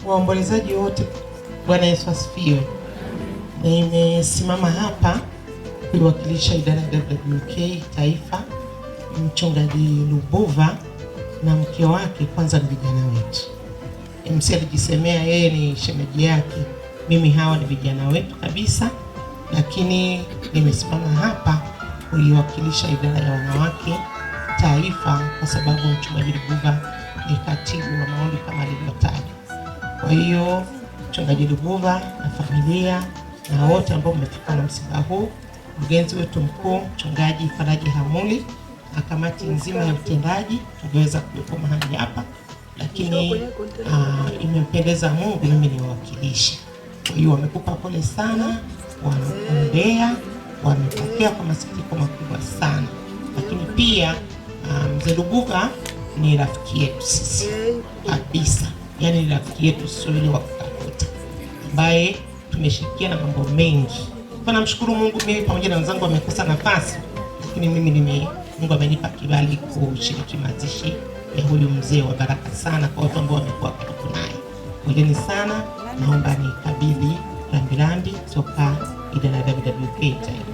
waombolezaji wote, Bwana Yesu asifiwe. Nimesimama hapa kuwakilisha idara ya WWK Taifa, Mchungaji Lubuva na mke wake. Kwanza ni vijana wetu. MC alijisemea yeye ni shemeji yake, mimi hawa ni vijana wetu kabisa, lakini nimesimama hapa kuiwakilisha idara ya wanawake Taifa kwa sababu Mchungaji Lubuva ni katibu wa maombi kama alivyotaja. Kwa hiyo Mchungaji Lubuva na familia na wote ambao mmefika na msiba huu, mgenzi wetu mkuu Mchungaji Faraji Hamuli na kamati nzima ya utendaji tuliweza kuwepo mahali hapa, lakini imempendeza Mungu mimi niwakilishe. Kwa hiyo wamekupa pole sana, wanaombea, wamepokea kwa masikitiko makubwa sana, lakini pia mzee Lubuva ni rafiki yetu sisi kabisa, yani rafiki yetu sio ile wa kutafuta, ambaye tumeshirikiana mambo mengi. Kwa namshukuru Mungu, mimi pamoja na wenzangu wamekosa nafasi, lakini mimi Mungu amenipa kibali kushiriki mazishi ya huyu mzee wa baraka sana kwa watu ambao wamekuwa karibu naye. Poleni sana, naomba nikabidhi rambirambi kutoka idara ya WWK Taifa.